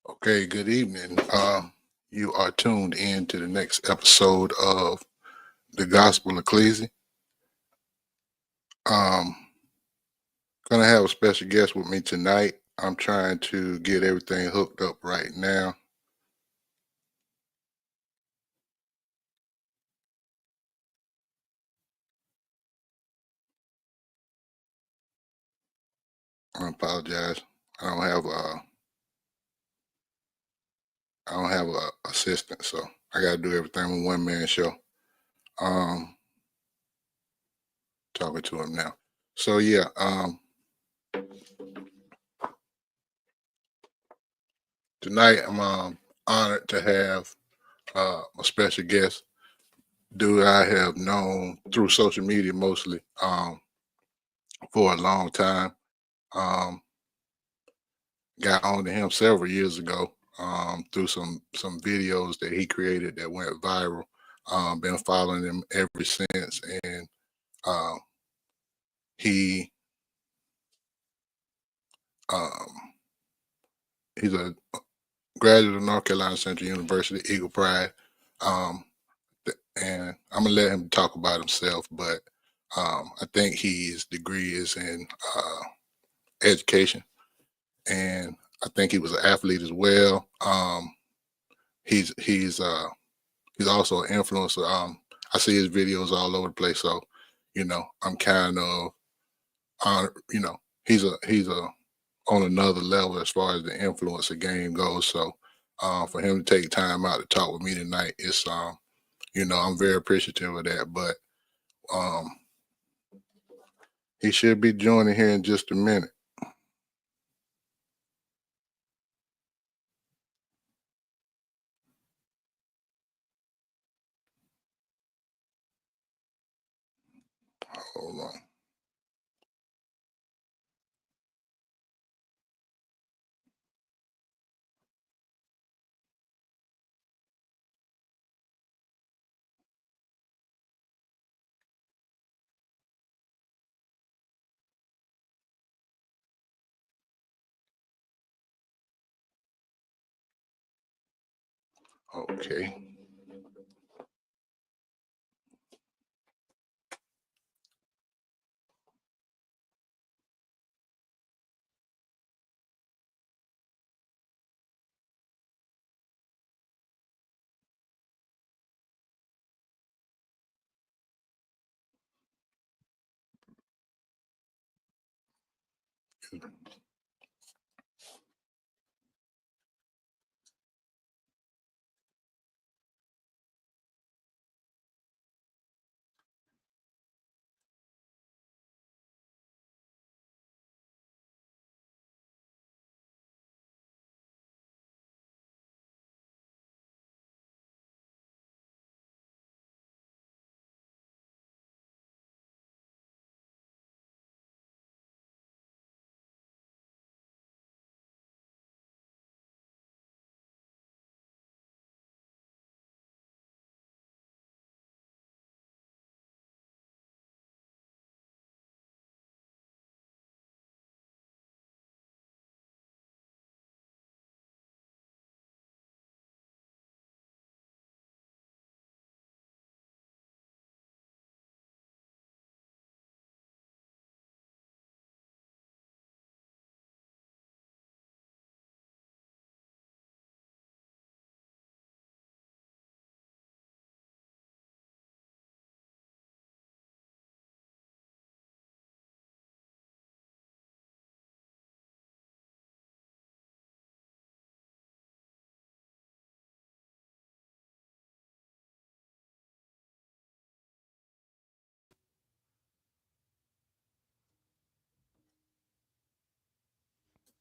Okay, good evening. You are tuned in to the next episode of the Gospel Ecclesi. Um, gonna have a special guest with me tonight. I'm trying to get everything hooked up right now. I apologize. I don't have a I don't have a assistant, so I gotta do everything with one man show. Um, Talking to him now. So yeah, tonight I'm honored to have a special guest, dude I have known through social media mostly for a long time. Um, Got on to him several years ago through some videos that he created that went viral. Been following him ever since, and um, he um, he's a graduate of North Carolina Central University, Eagle Pride. Um, and I'm gonna let him talk about himself, but I think his degree is in education, and I think he was an athlete as well. He's he's uh, he's also an influencer. I see his videos all over the place, so I'm kind of on. He's a on another level as far as the influencer game goes. So for him to take time out to talk with me tonight, I'm very appreciative of that. But um, he should be joining here in just a minute. Hold on. Okay.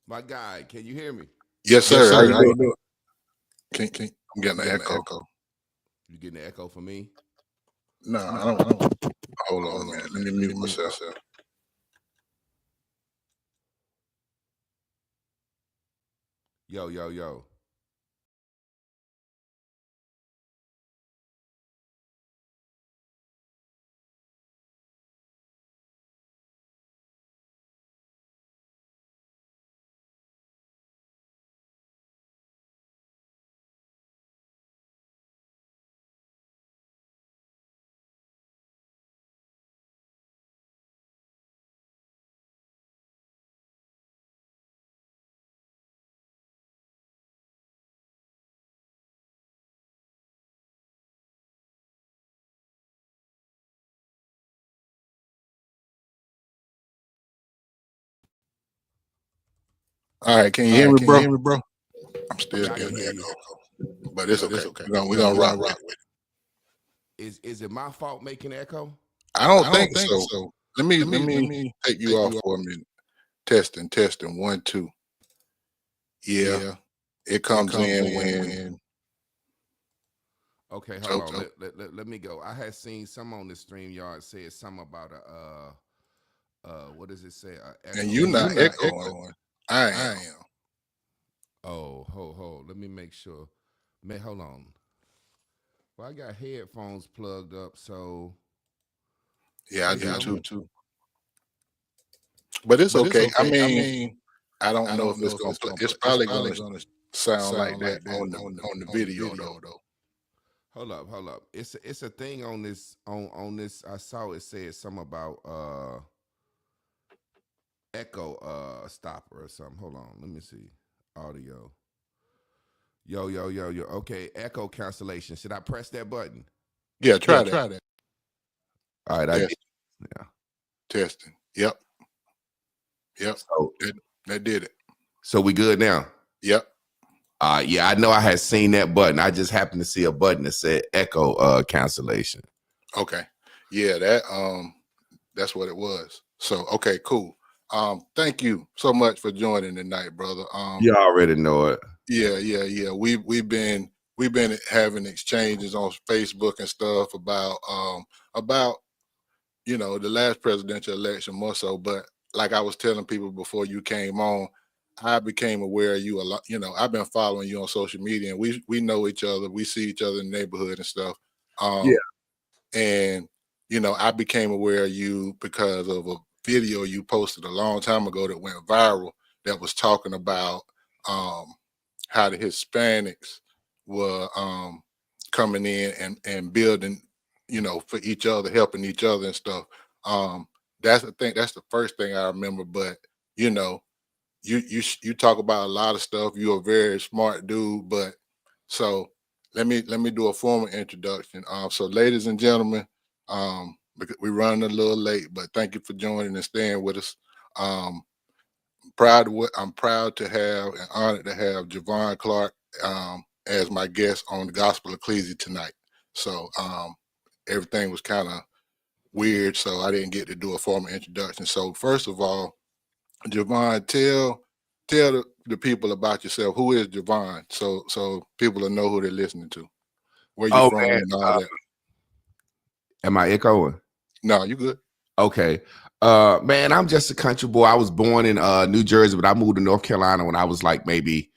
My guy, can you hear me? Yes, Yes, sir. How sir. you How you doing? doing? I'm getting I'm an getting an echo. echo. You getting an echo from me? No, No, I I don't. don't. Hold on a Hold on minute. a Let me minute. Let mute me mute myself. myself. Yo, yo, yo. All right, can you hear me, bro? I'm still Yeah, I can getting hear the you. echo, but it's okay. We're gonna rock with it. Is it my fault making echo? I don't think so. Let me take you off for a minute. Testing. 1, 2. Yeah, it comes in when. Okay, hold So on. Let me go. I had seen some on the stream yard said something about what does it say? and Echo. you're not echoing. I am. Oh, hold. Let me make sure. Man, hold on. Well, I got headphones plugged up, so Yeah, I hey, do Javonne. too. But it's okay. I mean, I don't know if it's gonna play. It's probably gonna sound like that on the video though. Hold up. It's a thing on this. I saw it said something about echo stopper or something. Hold on, let me see. Audio. Yo. Okay, echo cancellation. Should I press that button? Yeah, try that. All right, I did. Test, Yeah. testing. Yep. So That did it. so we good now. Yep. Yeah, I know I had seen that button. I just happened to see a button that said echo cancellation. Okay. Yeah, that's what it was. So okay, cool. Thank you so much for joining tonight, brother. You already know it. Yeah. We've been having exchanges on Facebook and stuff about the last presidential election more so. But like I was telling people before you came on, I became aware of you a lot. I've been following you on social media, and we know each other. We see each other in the neighborhood and stuff. Yeah. And I became aware of you because of a video you posted a long time ago that went viral that was talking about um, how the Hispanics were coming in and building, for each other, helping each other and stuff. Um, that's the thing. That's the first thing I remember. But you know, you talk about a lot of stuff. You're a very smart dude. But so let me do a formal introduction. So ladies and gentlemen, because we're running a little late, but thank you for joining and staying with us. Um, I'm proud to have and honored to have Javonne Clark as my guest on the Gospel Ecclesia tonight. So everything was kind of weird, so I didn't get to do a formal introduction. So first of all, Javonne, tell the people about yourself. Who is Javonne? So people will know who they're listening to. Where you Oh from man, and all that. am I echoing? No, you good. Okay. Man, I'm just a country boy. I was born in New Jersey, but I moved to North Carolina when I was like maybe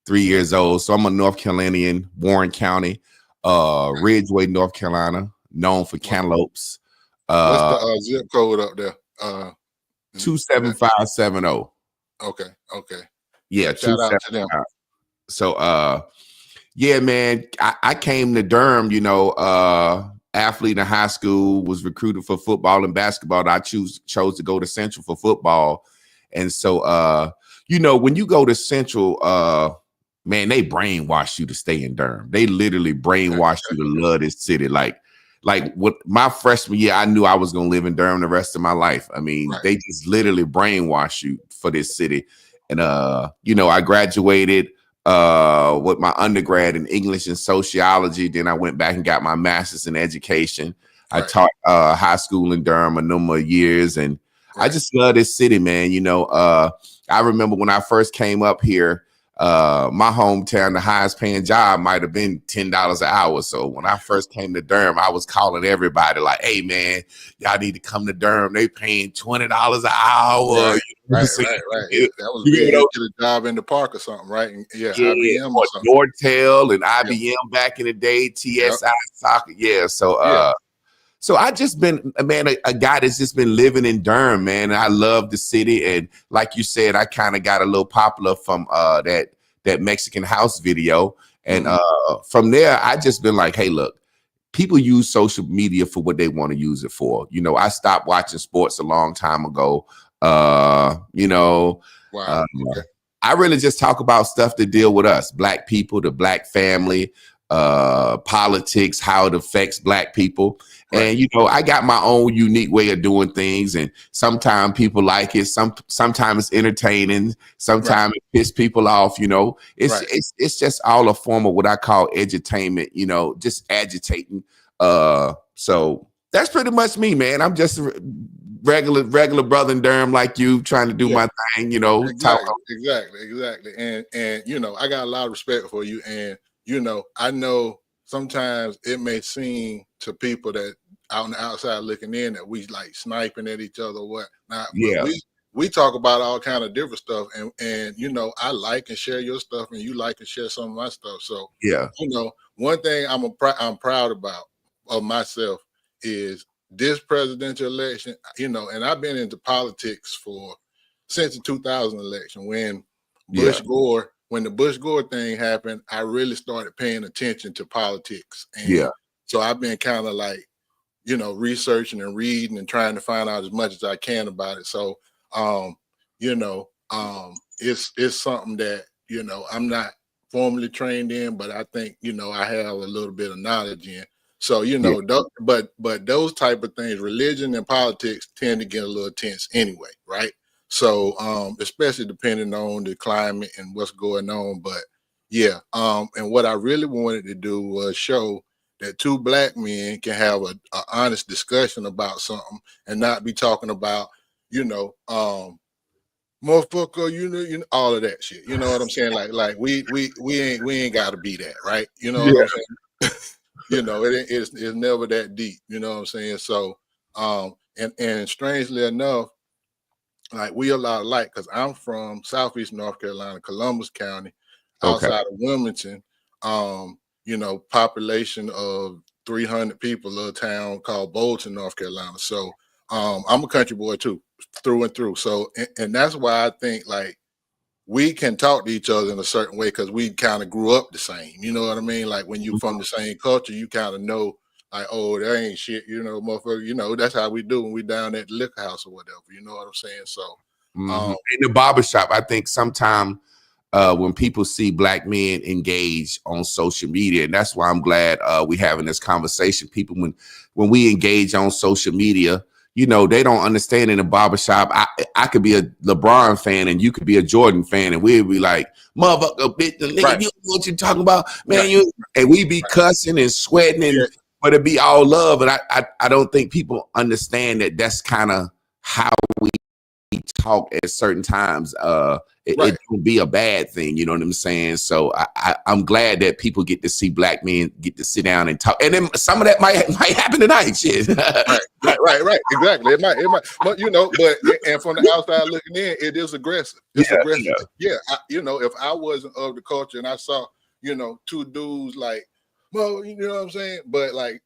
3 years old. So I'm a North Carolinian, Warren County, Ridgeway, North Carolina, known for cantaloupes. What's the zip code up there? 27570. Okay. Yeah, Shout out to them. 275. So yeah, man, I came to Durham, athlete in high school, was recruited for football and basketball. I chose to go to Central for football. And so when you go to Central, man, they brainwash you to stay in Durham. They literally brainwash you to love this city. Like what my freshman year, I knew I was gonna live in Durham the rest of my life. I mean, they just literally brainwash you for this city. And I graduated with my undergrad in English and sociology. Then I went back and got my master's in education. I taught high school in Durham a number of years, and I just love this city, man. I remember when I first came up here, my hometown, the highest paying job might have been $10 an hour. So when I first came to Durham, I was calling everybody like, "Hey, man, y'all need to come to Durham. They paying $20 an hour." Right. That was big. You get a job in the park or something, right? And, IBM or something. Nortel and IBM back in the day, TSI soccer. Yeah. So I just been, man, a guy that's just been living in Durham, man. I love the city. And like you said, I kind of got a little popular from that Mexican house video. And from there, I just been like, hey, look, people use social media for what they want to use it for. I stopped watching sports a long time ago. Wow. I really just talk about stuff that deal with us, Black people, the Black family. politics, how it affects Black people. Right. And, you know, I got my own unique way of doing things. And sometimes people like it. Sometimes it's entertaining. Sometimes it piss people off. You know, it's just all a form of what I call edutainment, you know, just agitating. So that's pretty much me, man. I'm just a regular brother in Durham like you, trying to do my thing, you know. Exactly. And you know, I got a lot of respect for you. And you know, I know sometimes it may seem to people that out on the outside looking in that we like sniping at each other or what not. But we talk about all kind of different stuff, and you know, I like and share your stuff, and you like and share some of my stuff. So you know, one thing I'm proud about of myself is this presidential election. You know, and I've been into politics since the 2000 election when when the Bush Gore thing happened, I really started paying attention to politics. And so I've been kind of like, you know, researching and reading and trying to find out as much as I can about it. So, you know, it's something that, you know, I'm not formally trained in, but I think, you know, I have a little bit of knowledge in. So, you know, but those type of things, religion and politics tend to get a little tense anyway, right? So, especially depending on the climate and what's going on. But and what I really wanted to do was show that two Black men can have a honest discussion about something and not be talking about, you know, motherfucker, you know, all of that shit. You know what I'm saying? Like we ain't got to be that, right? You know what I'm saying? You know, it's never that deep. You know what I'm saying? So, and strangely enough, like we a lot alike because I'm from Southeast North Carolina, Columbus County, outside of Wilmington. You know, population of 300 people, little town called Bolton, North Carolina. So I'm a country boy too, through and through. So and that's why I think like we can talk to each other in a certain way because we kind of grew up the same. You know what I mean? Like when you from the same culture, you kind of know like, oh, that ain't shit, you know, motherfucker. You know, that's how we do when we down at the liquor house or whatever. You know what I'm saying? So in the barbershop, I think sometimes when people see Black men engage on social media, and that's why I'm glad we having this conversation. People, when we engage on social media, you know, they don't understand in the barbershop. I could be a LeBron fan and you could be a Jordan fan, and we'd be like, motherfucker, bitch, the nigga, you know what you talking about, man? And we be cussing and sweating, and but it be all love. And I don't think people understand that that's kind of how we talk at certain times. It can be a bad thing, you know what I'm saying? So I'm glad that people get to see Black men get to sit down and talk, and then some of that might happen tonight. Shit. right. Exactly. It might. But you know, and from the outside looking in, it is aggressive. It's aggressive. Yeah. You know, if I wasn't of the culture and I saw, you know, two dudes like, well, you know what I'm saying, but like.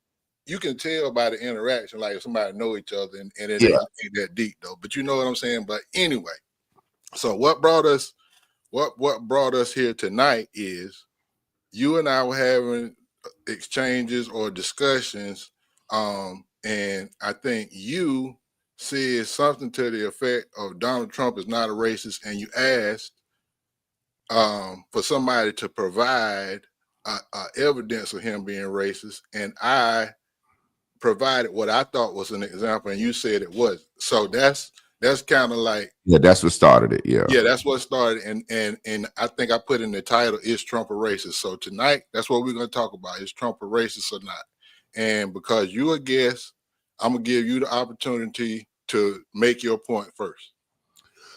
You can tell by the interaction, like if somebody know each other, and it ain't that deep though. But you know what I'm saying. But anyway, so what brought us here tonight is you and I were having exchanges or discussions, and I think you said something to the effect of Donald Trump is not a racist, and you asked for somebody to provide evidence of him being racist, and I provided what I thought was an example, and you said it was. So that's kind of like that's what started it. Yeah, that's what started. And I think I put in the title, "Is Trump a racist?" So tonight, that's what we're going to talk about: is Trump a racist or not? And because you're a guest, I'm gonna give you the opportunity to make your point first.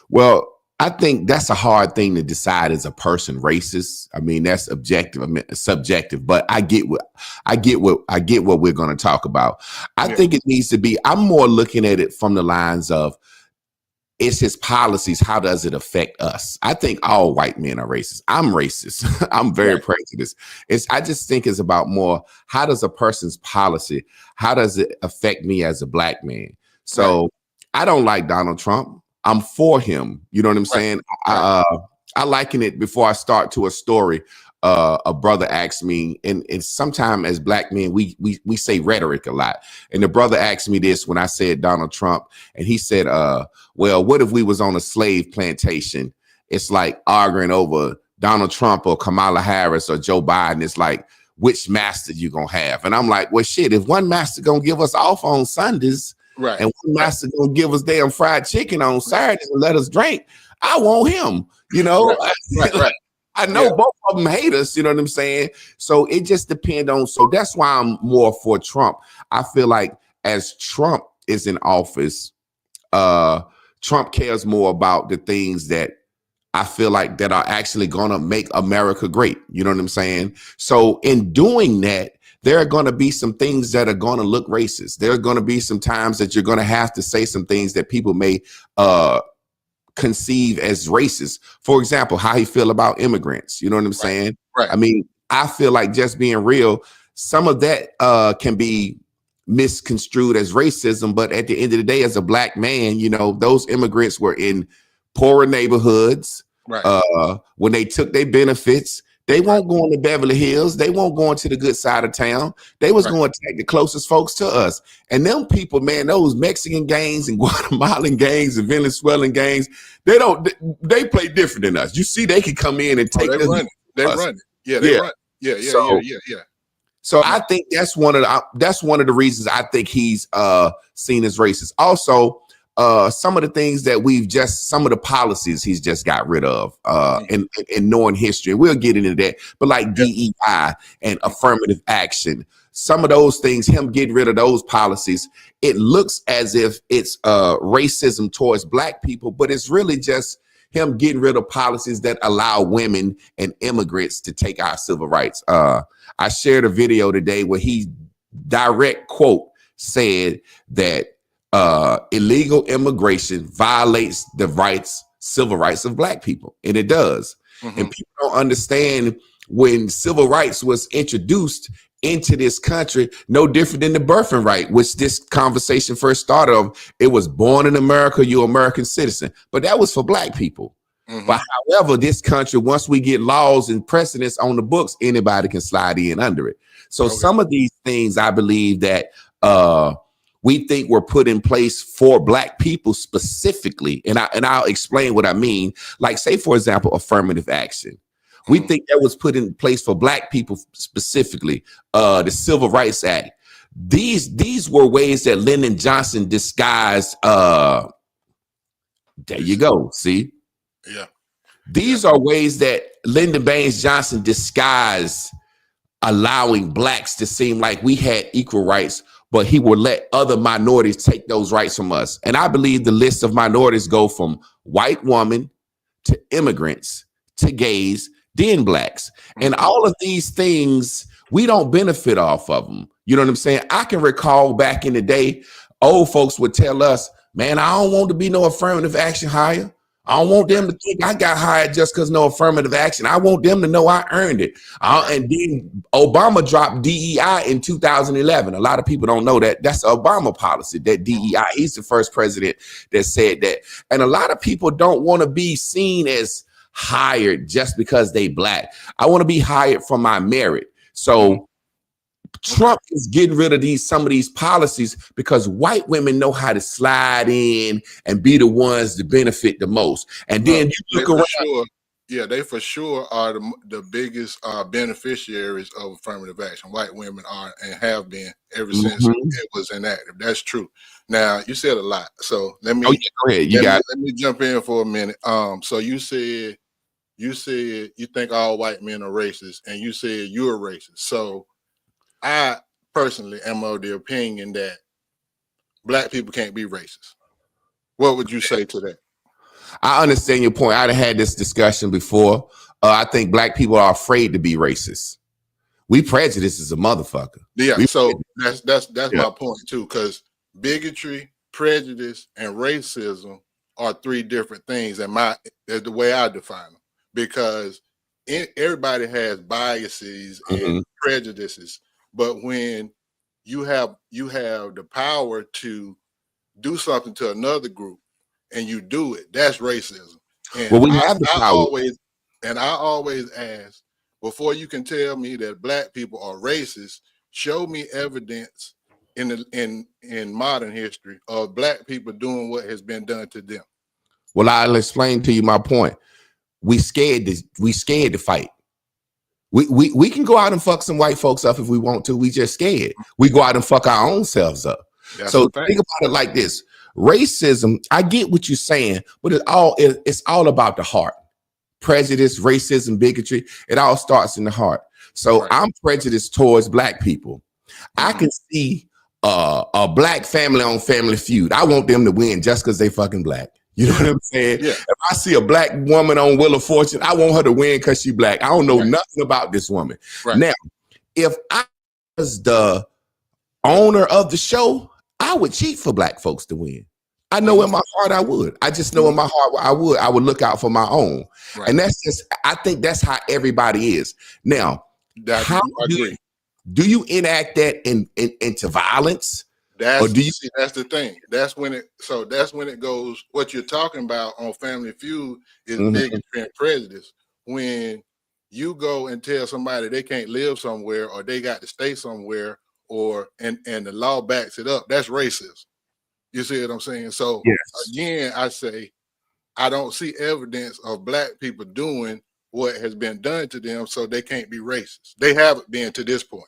Well, I think that's a hard thing to decide as a person racist. I mean, that's objective, subjective, but I get what we're going to talk about. I think it needs to be, I'm more looking at it from the lines of, it's his policies. How does it affect us? I think all white men are racist. I'm racist. I'm very prejudiced. I just think it's about more, how does a person's policy, how does it affect me as a Black man? So I don't like Donald Trump. I'm for him. You know what I'm saying? I liken it before I start to a story. A brother asked me, and sometimes as Black men, we say rhetoric a lot. And the brother asked me this when I said Donald Trump, and he said, well, what if we was on a slave plantation? It's like arguing over Donald Trump or Kamala Harris or Joe Biden. It's like, which master you gonna have. And I'm like, well, shit, if one master gonna give us off on Sundays Right. and one master gonna give us damn fried chicken on Saturdays and let us drink, I want him, you know. Right. I know both of them hate us, you know what I'm saying? So it just depends on, so that's why I'm more for Trump. I feel like as Trump is in office, Trump cares more about the things that I feel like that are actually gonna make America great. You know what I'm saying? So in doing that, there are gonna be some things that are gonna look racist. There are gonna be some times that you're gonna have to say some things that people may conceive as racist. For example, how he feel about immigrants. You know what I'm saying? Right. I mean, I feel like, just being real, some of that can be misconstrued as racism, but at the end of the day, as a black man, you know, those immigrants were in poorer neighborhoods. Right. When they took their benefits, they won't go into Beverly Hills. They won't go into the good side of town. They was going to take the closest folks to us. And them people, man, those Mexican gangs and Guatemalan gangs and Venezuelan gangs, they play different than us. You see, they can come in and take this. They run it. Yeah, they run. Yeah. So I think that's one of the reasons I think he's seen as racist. Also, some of the things that some of the policies he's just got rid of in knowing history. We'll get into that. But like DEI and affirmative action, some of those things, him getting rid of those policies, it looks as if it's racism towards black people, but it's really just him getting rid of policies that allow women and immigrants to take our civil rights. I shared a video today where he direct quote said that illegal immigration violates the civil rights of black people. And it does. And people don't understand, when civil rights was introduced into this country, no different than the birthing right, which this conversation first started of. It was born in America, you're an American citizen. But that was for black people. But however, this country, once we get laws and precedents on the books, anybody can slide in under it. So some of these things, I believe that we think were put in place for black people specifically. And I'll explain what I mean. Like, say, for example, affirmative action. We think that was put in place for black people specifically. The Civil Rights Act. These were ways that Lyndon Johnson disguised. There you go. See? Yeah. These are ways that Lyndon Baines Johnson disguised, allowing blacks to seem like we had equal rights, but he would let other minorities take those rights from us. And I believe the list of minorities go from white women to immigrants to gays, then blacks. And all of these things, we don't benefit off of them. You know what I'm saying? I can recall back in the day, old folks would tell us, man, I don't want to be no affirmative action hire. I don't want them to think I got hired just because no affirmative action. I want them to know I earned it. And then Obama dropped DEI in 2011. A lot of people don't know that. That's an Obama policy, that DEI. He's the first president that said that. And a lot of people don't want to be seen as hired just because they black. I want to be hired for my merit. So Trump is getting rid of some of these policies because white women know how to slide in and be the ones to benefit the most. And then you look around. They for sure are the biggest beneficiaries of affirmative action. White women are and have been ever since it was enacted. That's true. Now, you said a lot, so let me go ahead. Let me jump in for a minute. So you said you think all white men are racist, and you said you're a racist. So I personally am of the opinion that black people can't be racist. What would you say to that? I understand your point. I'd had this discussion before. I think black people are afraid to be racist. We prejudice as a motherfucker. Yeah, so that's my point too, because bigotry, prejudice, and racism are three different things, and that's the way I define them. Because everybody has biases and prejudices. But when you have the power to do something to another group and you do it, that's racism. And well, we have the power. I always ask, before you can tell me that black people are racist, show me evidence in modern history of black people doing what has been done to them. Well, I'll explain to you my point. We scared to fight. We can go out and fuck some white folks up if we want to. We just scared. We go out and fuck our own selves up. That's So the thing. think about it like this. Racism, I get what you're saying, but it's all about the heart. Prejudice, racism, bigotry, it all starts in the heart. So Right. I'm prejudiced towards black people. I can see a black family on Family Feud. I want them to win just because they fucking black. You know what I'm saying? Yeah. If I see a black woman on Wheel of Fortune, I want her to win because she black. I don't know Right. nothing about this woman. Right. Now, if I was the owner of the show, I would cheat for black folks to win. I know in my heart I would. I just know in my heart I would. I would look out for my own. Right. And that's just, I think that's how everybody is. Now, how do you enact that into violence? That's the thing. That's when it goes. What you're talking about on Family Feud is bigotry and prejudice. When you go and tell somebody they can't live somewhere or they got to stay somewhere, or and the law backs it up, that's racist. You see what I'm saying? So again, I say I don't see evidence of black people doing what has been done to them, so they can't be racist. They haven't been to this point.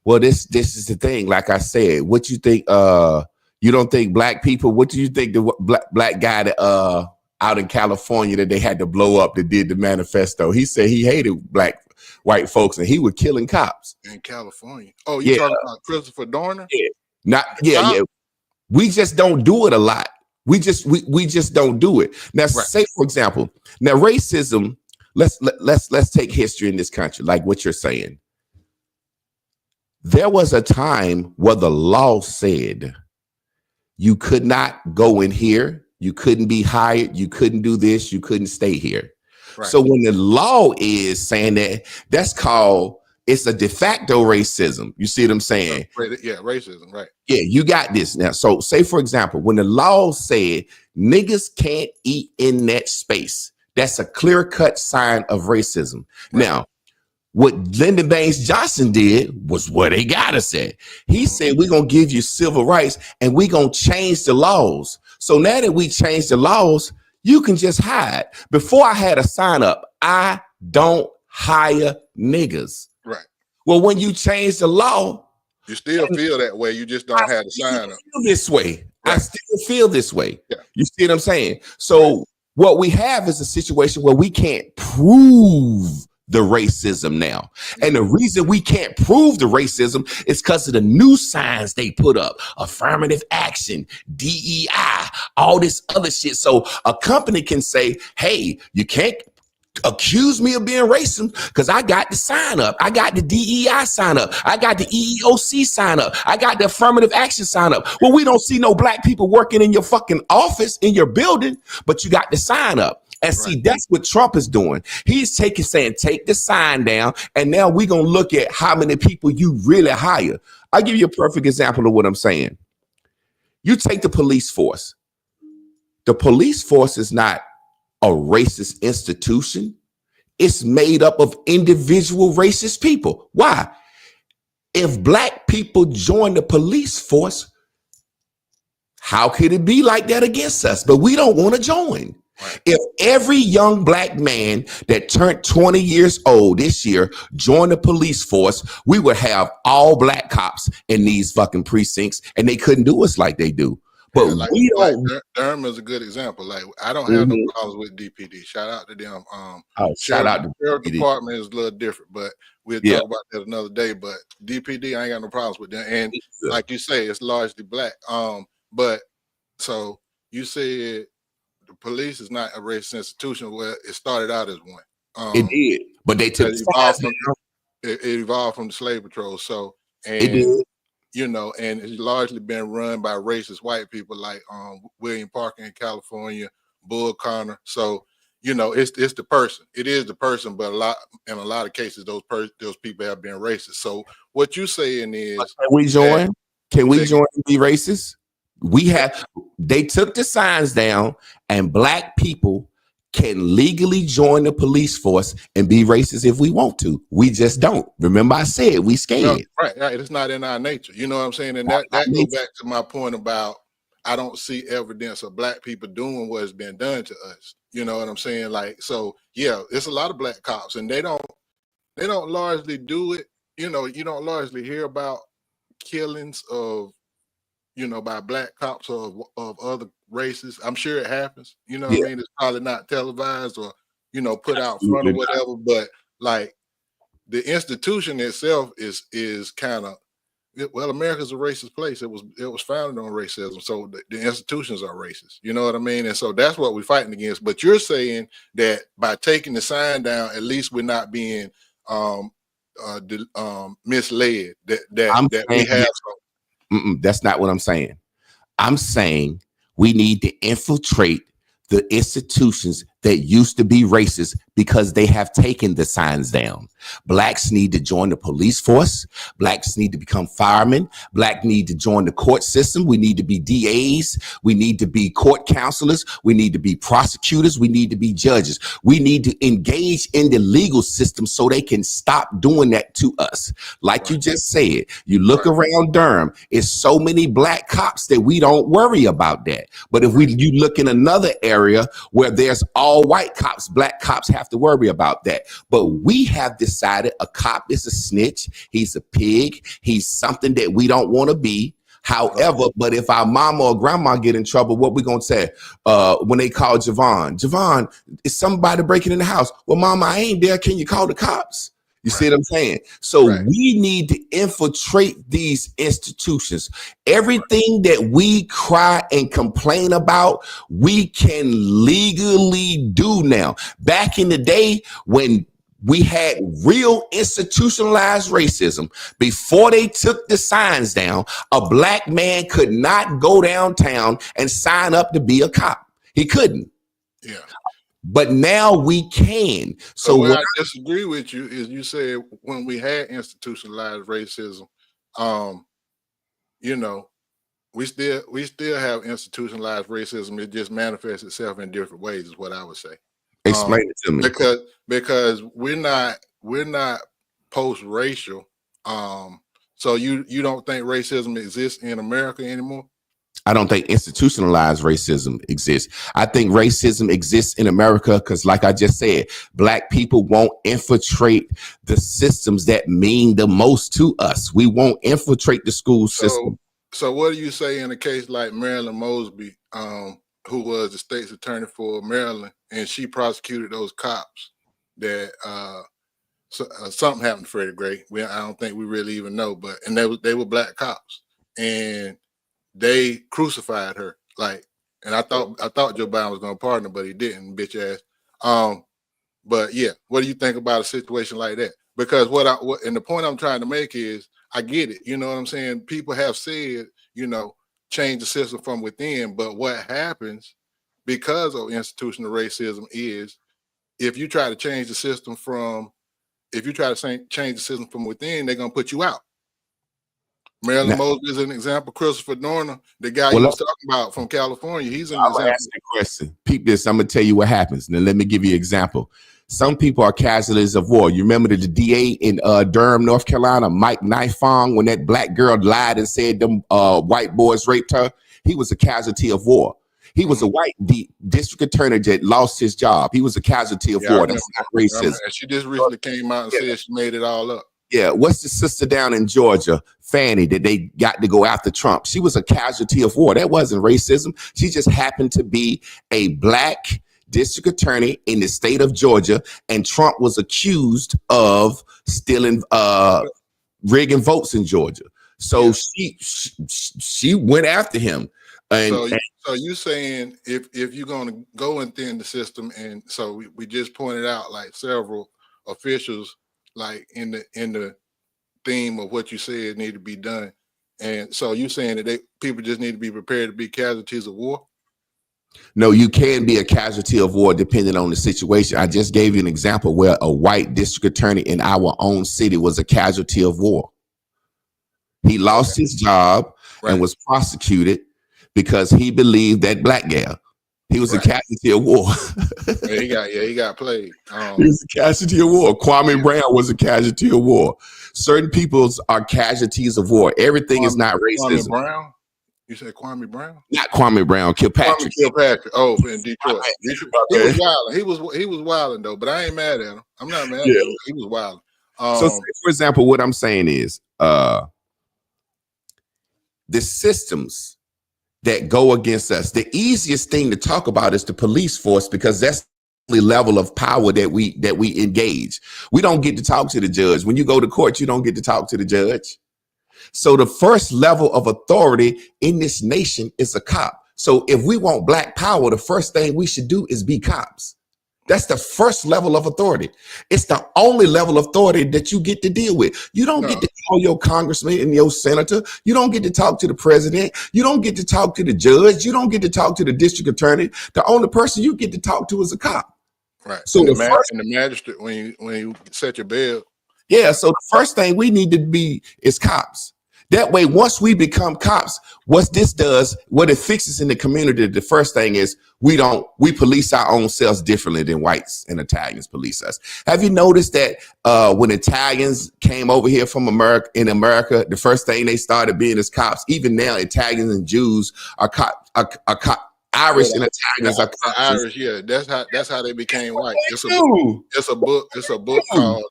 Well, this is the thing. Like I said, what you think? You don't think black people? What do you think the black guy that out in California that they had to blow up that did the manifesto? He said he hated white folks and he was killing cops in California. Oh, you talking about Christopher Dorner? Yeah, We just don't do it a lot. We just don't do it. Now, say for example, now racism. Let's take history in this country, like what you're saying. There was a time where the law said you could not go in here, you couldn't be hired, you couldn't do this, you couldn't stay here. Right. So when the law is saying that, that's called, it's a de facto racism. You see what I'm saying? Yeah, racism, right. Yeah, you got this now. So say, for example, when the law said niggas can't eat in that space, that's a clear-cut sign of racism. Right. Now, what Lyndon Baines Johnson did was what they gotta say. He said, we're gonna give you civil rights and we're gonna change the laws. So now that we changed the laws, you can just hide. Before I had a sign up, I don't hire niggas. Right. Well, when you change the law, you still feel that way. You just don't have the sign up. Feel this way. Right. I still feel this way. Yeah. You see what I'm saying? So what we have is a situation where we can't prove the racism now. And the reason we can't prove the racism is because of the new signs they put up: affirmative action, DEI, all this other shit. So a company can say, hey, you can't accuse me of being racist because I got the sign up. I got the DEI sign up. I got the EEOC sign up. I got the affirmative action sign up. Well, we don't see no black people working in your fucking office, in your building, but you got the sign up. And see, that's what Trump is doing. He's saying, take the sign down, and now we're going to look at how many people you really hire. I'll give you a perfect example of what I'm saying. You take the police force. The police force is not a racist institution. It's made up of individual racist people. Why? If black people join the police force, how could it be like that against us? But we don't want to join. If every young black man that turned 20 years old this year joined the police force, we would have all black cops in these fucking precincts, and they couldn't do us like they do. But yeah, we don't. Durham is a good example. Like, I don't have no problems with DPD. Shout out to them. Shout out to the sheriff department is a little different, but we'll talk about that another day. But DPD, I ain't got no problems with them. And like you say, it's largely black. But so you said the police is not a racist institution. Well, it started out as one. It did, but they took it evolved from the slave patrol. So and it did. You know, and it's largely been run by racist white people like William Parker in California, Bull Connor. So, you know, it's the person. It is the person, but in a lot of cases, those people have been racist. So what you saying is, can we join? Can we join and be racist? They took the signs down, and black people can legally join the police force and be racist if we want to. We just don't. Remember, I said we scared. No, right. It's not in our nature. You know what I'm saying? And that goes back to my point about I don't see evidence of black people doing what has been done to us. You know what I'm saying? Like, so yeah, it's a lot of black cops, and they don't. they don't largely do it. You know, you don't largely hear about killings of, you know, by black cops of other races. I'm sure it happens. You know what Yeah, I mean? It's probably not televised or, you know, put out front or absolutely. whatever. But like the institution itself is kind of, well, America's a racist place. It was founded on racism, so the institutions are racist. You know what I mean? And so that's what we're fighting against. But you're saying that by taking the sign down, at least we're not being um, misled. I'm That we saying have that's not what I'm saying. I'm saying we need to infiltrate the institutions that used to be racist because they have taken the signs down. Blacks need to join the police force. Blacks need to become firemen. Black need to join the court system. We need to be DAs. We need to be court counselors. We need to be prosecutors. We need to be judges. We need to engage in the legal system so they can stop doing that to us. Like you right, just said, you look right, around Durham, it's so many black cops that we don't worry about that. But if right, you look in another area where there's all white cops, black cops have to worry about that. But we have decided a cop is a snitch. He's a pig. He's something that we don't want to be. right. However, but if our mama or grandma get in trouble, what we gonna say? When they call Javonne, is somebody breaking in the house? Well, mama, I ain't there. Can you call the cops? You see Right, what I'm saying? So right, we need to infiltrate these institutions. right. Everything that we cry and complain about, we can legally do now. Back in the day when we had real institutionalized racism, before they took the signs down, a black man could not go downtown and sign up to be a cop. He couldn't. Yeah. But now we can. So So where what I disagree with you is you said when we had institutionalized racism, um, you know, we still have institutionalized racism. It just manifests itself in different ways, is what I would say. Um, explain it to me. because we're not post racial. So you don't think racism exists in America anymore? I don't think institutionalized racism exists. I think racism exists in America because, like I just said, black people won't infiltrate the systems that mean the most to us. We won't infiltrate the school So system. so what do you say in a case like Marilyn Mosby, who was the state's attorney for Maryland, and she prosecuted those cops that something happened to Freddie Gray. I don't think we really even know, but and they were black cops, and they crucified her. Like, and I thought Joe Biden was going to pardon her, but he didn't, bitch ass. Um, but yeah, what do you think about a situation like that? Because and the point I'm trying to make is, I get it. You know what I'm saying? People have said, you know, change the system from within, but what happens because of institutional racism is if you try to change the system from if you try to change the system from within, they're gonna put you out. Marilyn Now, Mosby is an example. Christopher Dorner, the guy you well, was talking about from California, he's an I'm gonna example. ask you a question. Peep this. I'm gonna tell you what happens. Now, let me give you an example. Some people are casualties of war. You remember the DA in Durham, North Carolina, Mike Nifong, when that black girl lied and said them white boys raped her? He was a casualty of war. He was Mhm. a white district attorney that lost his job. He was a casualty of Yeah, I war. remember That's not that. I remember racism. that. She just recently came out and Yeah, said she made it all up. yeah. What's the sister down in Georgia, Fannie, that they got to go after Trump? She was a casualty of war. That wasn't racism. She just happened to be a black district attorney in the state of Georgia, and Trump was accused of stealing, rigging votes in Georgia. So Yeah. she went after him, So and so you saying if you're gonna go within the system, and so we just pointed out like several officials like in the theme of what you said need to be done. And so you saying that people just need to be prepared to be casualties of war? no, you can be a casualty of war depending on the situation. I just gave you an example where a white district attorney in our own city was a casualty of war. He Okay. lost his job and Right. was prosecuted because he believed that black gal. He was a Right. casualty of war. He got played. He was a casualty of war. Kwame Yeah. Brown was a casualty of war. Certain peoples are casualties of war. Everything is not Kwame racism. Brown. You said Kwame Brown? Not Kwame Brown, Kwame Kilpatrick. Kilpatrick. Oh, in Detroit. He was Okay. wilding. He was wilding though, but I ain't mad at him. I'm not mad at Yeah. him. He was wilding. So, say, for example, what I'm saying is the systems that go against us. The easiest thing to talk about is the police force, because that's the level of power that we engage. We don't get to talk to the judge. When you go to court, you don't get to talk to the judge. So the first level of authority in this nation is a cop. So if we want black power, the first thing we should do is be cops. That's the first level of authority. It's the only level of authority that you get to deal with. You don't get to call your congressman and your senator. You don't get to talk to the president. You don't get to talk to the judge. You don't get to talk to the district attorney. The only person you get to talk to is a cop. Right. So and the magistrate, when you set your bail. Yeah. So the first thing we need to be is cops. That way, once we become cops, what this does, what it fixes in the community, the first thing is we police our own selves differently than whites and Italians police us. Have you noticed that when Italians came over here from America, the first thing they started being is cops? Even now, Italians and Jews are Irish and Italians are cops. Irish, yeah. That's how they became white. It's a book called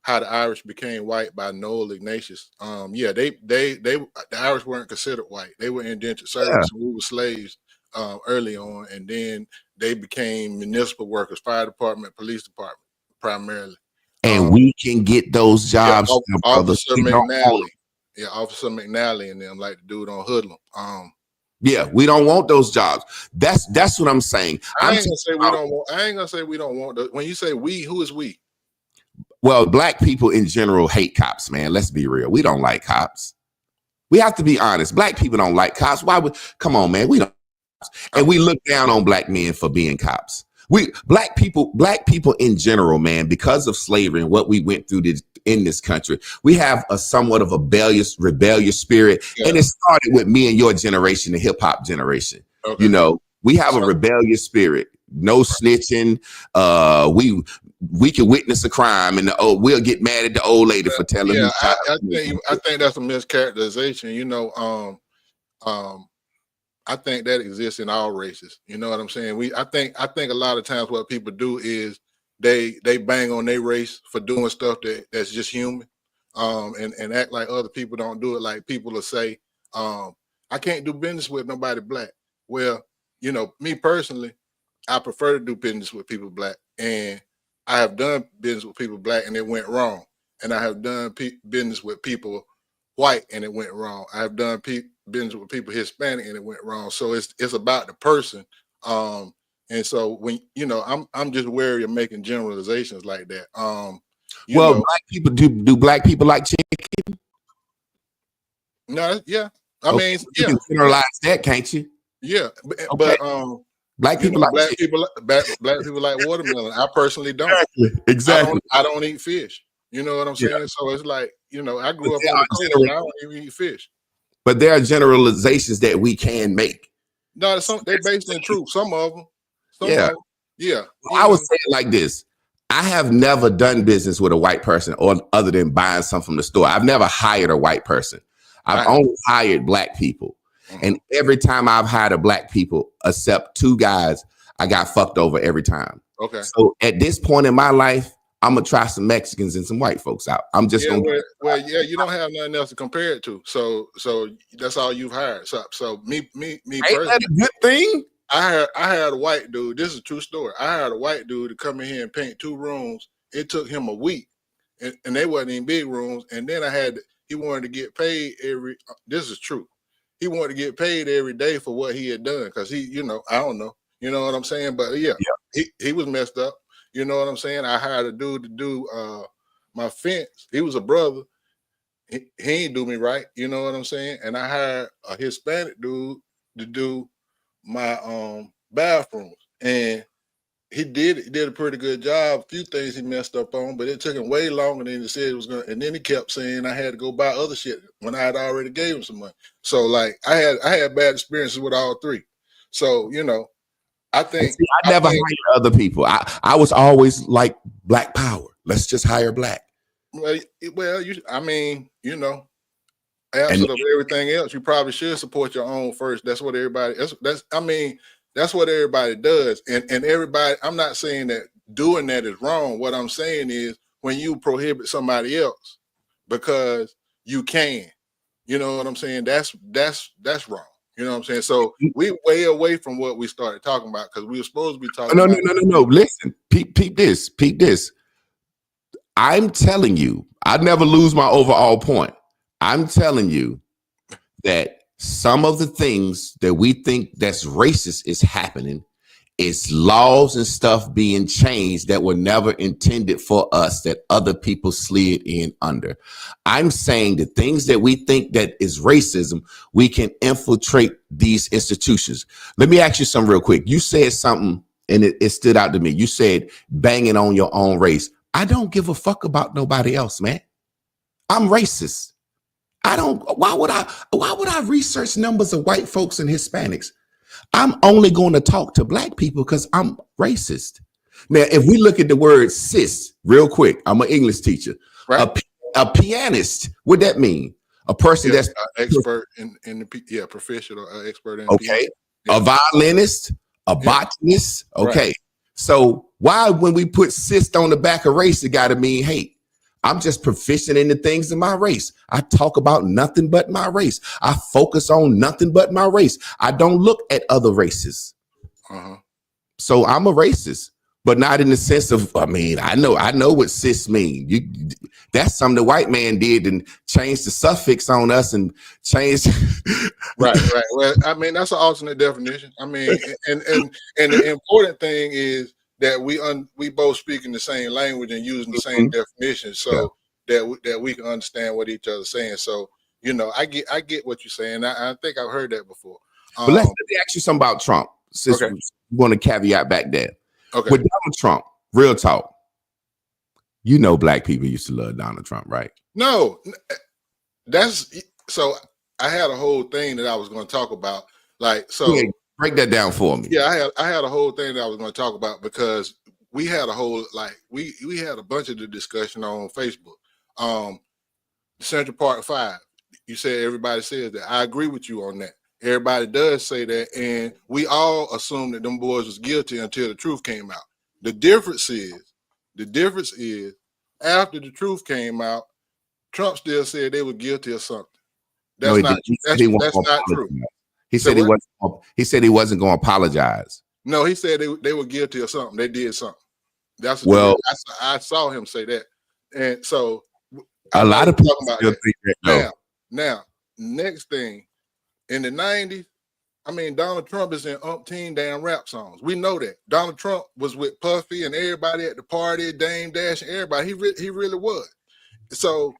How the Irish Became White by Noel Ignatius. The Irish weren't considered white. They were indentured servants. We were slaves early on, and then they became municipal workers, fire department, police department, primarily. And we can get those jobs. Yeah, Officer McNally. Yeah, Officer McNally and them, like the dude on Hoodlum. Yeah, we don't want those jobs. That's what I'm saying. I ain't gonna say we don't want. When you say we, who is we? Well, black people in general hate cops, man. Let's be real. We don't like cops. We have to be honest. Black people don't like cops. Come on, man. We don't. And we look down on black men for being cops. Black people in general, man, because of slavery and what we went through in this country, we have a somewhat of a rebellious spirit. Yeah. And it started with me and your generation, the hip hop generation. Okay. You know, we have a rebellious spirit. No snitching. We can witness a crime and we'll get mad at the old lady for telling us. I think that's a mischaracterization. You know, I think that exists in all races. You know what I'm saying? I think a lot of times what people do is they bang on their race for doing stuff that's just human, and act like other people don't do it. Like people will say, I can't do business with nobody black. Well, you know, me personally, I prefer to do business with people black, and I have done business with people black and it went wrong. And I have done business with people white and it went wrong. I have done business with people Hispanic and it went wrong. So it's about the person. And so when, you know, I'm just wary of making generalizations like that. Black people, do black people like chicken? No, yeah. I mean, you can generalize that, can't you? Yeah. But black people like black people like watermelon. I personally don't. Exactly. I don't eat fish. You know what I'm saying? Yeah. So it's like, you know, I grew up on the coast and I don't even eat fish. But there are generalizations that we can make. No, they're based in truth. Some of them. Yeah. I would say it like this. I have never done business with a white person or other than buying something from the store. I've never hired a white person. I've only hired black people. Mm-hmm. And every time I've hired a black people, except two guys, I got fucked over every time. Okay. So at this point in my life, I'm gonna try some Mexicans and some white folks out. I'm just gonna. You don't have nothing else to compare it to. So that's all you've hired. So me personally, ain't that a good thing? I hired a white dude. This is a true story. I hired a white dude to come in here and paint 2 rooms. It took him a week, and they wasn't even big rooms. And then he wanted to get paid this is true. He wanted to get paid every day for what he had done because he, you know, I don't know, you know what I'm saying? But yeah. He was messed up. You know what I'm saying? I hired a dude to do my fence. He was a brother. He ain't do me right. You know what I'm saying? And I hired a Hispanic dude to do my bathrooms. And he did a pretty good job. A few things he messed up on, but it took him way longer than he said it was going to. And then he kept saying I had to go buy other shit when I had already gave him some money. So like I had bad experiences with all 3. So, you know, I never hired other people. I was always like black power. Let's just hire black. Well, I mean, you know, absent of everything else, you probably should support your own first. That's what everybody. That's what everybody does. And everybody. I'm not saying that doing that is wrong. What I'm saying is when you prohibit somebody else because you can. You know what I'm saying? That's wrong. You know what I'm saying? So we way away from what we started talking about because we were supposed to be talking about. No. Listen, peep this. I'm telling you, I never lose my overall point. I'm telling you that some of the things that we think that's racist is happening. It's laws and stuff being changed that were never intended for us, that other people slid in under. I'm saying the things that we think that is racism, we can infiltrate these institutions. Let me ask you something real quick. You said something and it stood out to me. You said banging on your own race. I don't give a fuck about nobody else, man. I'm racist. Why would I research numbers of white folks and Hispanics? I'm only going to talk to black people because I'm racist. Now, if we look at the word cis real quick, I'm an English teacher. Right. A pianist, what that mean? A person that's expert in the professional expert in okay. A violinist, a botanist. Okay. Right. So why when we put cis on the back of race, it got to mean hate? I'm just proficient in the things in my race. I talk about nothing but my race. I focus on nothing but my race. I don't look at other races. So I'm a racist, but not in the sense of, I mean, I know what cis mean. That's something the white man did and changed the suffix on us and changed. Right. Well, I mean, that's an alternate definition. I mean, and the important thing is that we both speaking the same language and using the same definition, so that we can understand what each other's saying. So, you know, I get what you're saying. I think I've heard that before. But let me ask you something about Trump. Since we want to caveat back there. Okay. With Donald Trump, real talk. You know, black people used to love Donald Trump, right? No, that's so. I had a whole thing that I was going to talk about. Like, so break that down for me. Yeah, I had a whole thing that I was going to talk about because we had a whole we had a bunch of the discussion on Facebook. Central Park 5. You said everybody says that. I agree with you on that. Everybody does say that, and we all assume that them boys was guilty until the truth came out. The difference is after the truth came out, Trump still said they were guilty of something. That's not true. He said he wasn't going to apologize. No, he said they were guilty of something. They did something. That's I saw him say that, and so a lot of people still think that. Now, next thing, in the 90s, I mean, Donald Trump is in umpteen damn rap songs. We know that. Donald Trump was with Puffy and everybody at the party, Dame Dash and everybody. He really was. So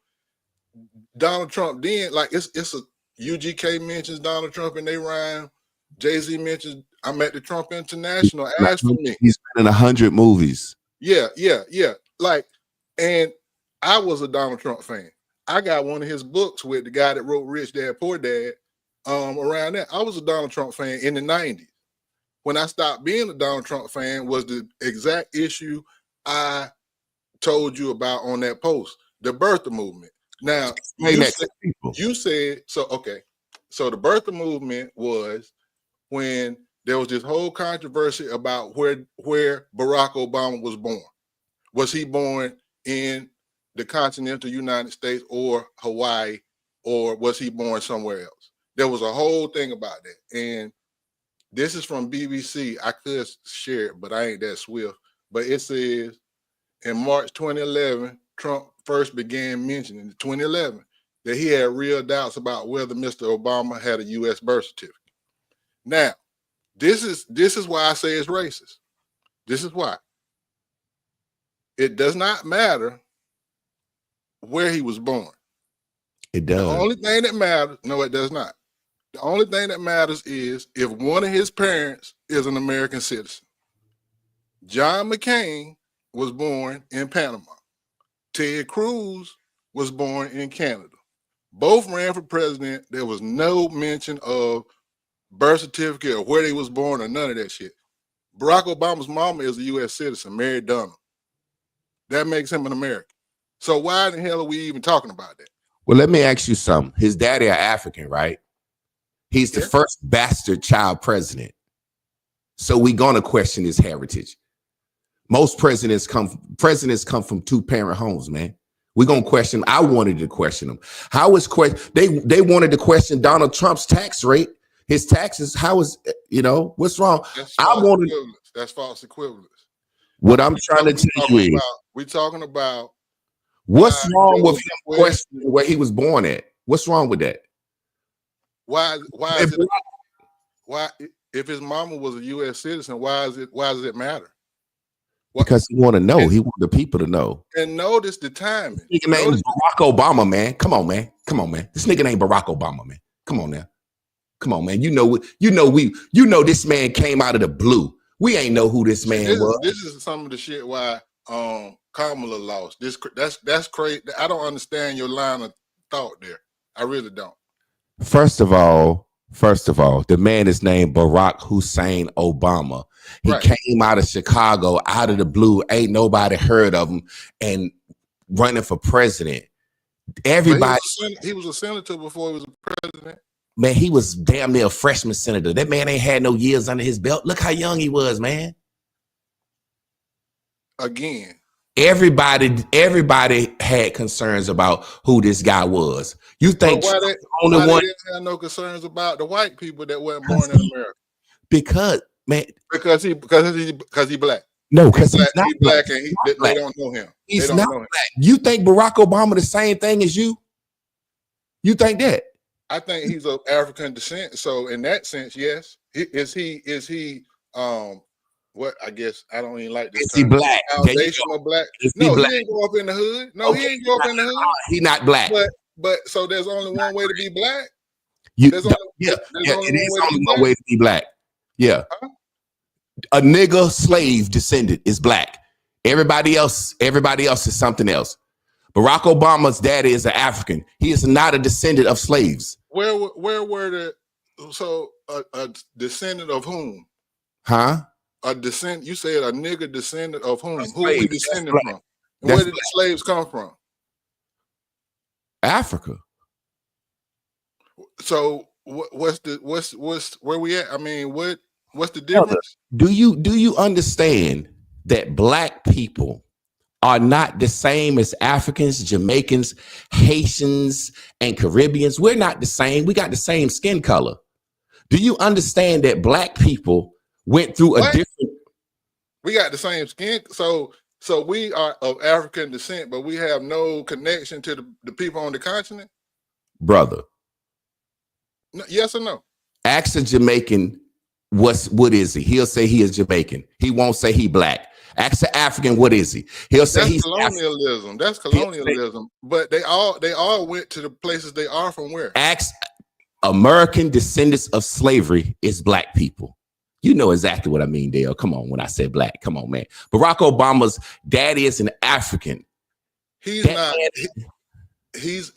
Donald Trump then, like it's a UGK mentions Donald Trump and they rhyme. Jay-Z mentions I'm at the Trump International. Ask for me. He's been in 100 movies. Yeah. Like, and I was a Donald Trump fan. I got one of his books with the guy that wrote Rich Dad Poor Dad. Around that, I was a Donald Trump fan in the 90s. When I stopped being a Donald Trump fan was the exact issue I told you about on that post, the birther movement. Now, you said, so the birther movement was when there was this whole controversy about where Barack Obama was born. Was he born in the continental United States or Hawaii, or was he born somewhere else? There was a whole thing about that. And this is from BBC. I could share it, but I ain't that swift. But it says in March 2011, Trump first began mentioning in 2011 that he had real doubts about whether Mr. Obama had a U.S. birth certificate. Now, this is why I say it's racist. This is why. It does not matter where he was born. It does. The only thing that matters, no, it does not. The only thing that matters is if one of his parents is an American citizen. John McCain was born in Panama. Ted Cruz was born in Canada. Both ran for president. There was no mention of birth certificate or where they was born or none of that shit. Barack Obama's mama is a U.S. citizen, Mary Dunham. That makes him an American. So why in the hell are we even talking about that? Well, let me ask you something. His daddy are African, right? He's the first bastard child president. So we're going to question his heritage. Most presidents come from two-parent homes, man. We're gonna question. I wanted to question them. How is they wanted to question Donald Trump's tax rate, his taxes. How is what's wrong? That's I false wanted equivalence. That's false equivalence. what I'm trying to tell you is we're talking about what's wrong with him West, questioning where he was born at? What's wrong with that? Why is it why if his mama was a U.S. citizen, why does it matter? Because he want to know. He want the people to know. And notice the timing. This nigga named Barack Obama, man. Come on, man. Come on, man. This nigga named Barack Obama, man. Come on now. Come on, man. You know this man came out of the blue. We ain't know who this man was. This is some of the shit why Kamala lost. That's crazy. I don't understand your line of thought there. I really don't. First of all, the man is named Barack Hussein Obama. He came out of Chicago, out of the blue. Ain't nobody heard of him, and running for president. Everybody. He was a senator before he was a president. Man, he was damn near a freshman senator. That man ain't had no years under his belt. Look how young he was, man. Again. Everybody had concerns about who this guy was. You think why they didn't have no concerns about the white people that weren't born in America? Because he black. No, because he's not black, and they don't know him. He's not black. You think Barack Obama the same thing as you? You think that? I think he's of African descent. So in that sense, yes. Is he what I guess I don't even like this. Is he black? Foundational black? No, he didn't grow up in the hood. No, he ain't grow up in the hood. He's not black. But so there's only one way to be black. There's only one way to be black. Yeah. Huh? A nigga slave descendant is black. Everybody else is something else. Barack Obama's daddy is an African. He is not a descendant of slaves. Where were a descendant of whom? Huh? You said a nigga descendant of whom? Who are we descending from? And where did the slaves come from? Africa. So what's where we at? I mean, what's the difference? Do you understand that black people are not the same as Africans, Jamaicans, Haitians, and Caribbeans? We're not the same. We got the same skin color. Do you understand that black people went through a different? We got the same skin. So we are of African descent, but we have no connection to the people on the continent? Brother. No, yes or no? Ask a Jamaican what is he? He'll say he is Jamaican. He won't say he black. Ask an African what is he? He'll say he's colonialism. That's colonialism. But they all went to the places they are from where? Ask American descendants of slavery is black people. You know exactly what I mean, Dale. Come on, when I said black, come on, man. Barack Obama's daddy is an African. He's not. He's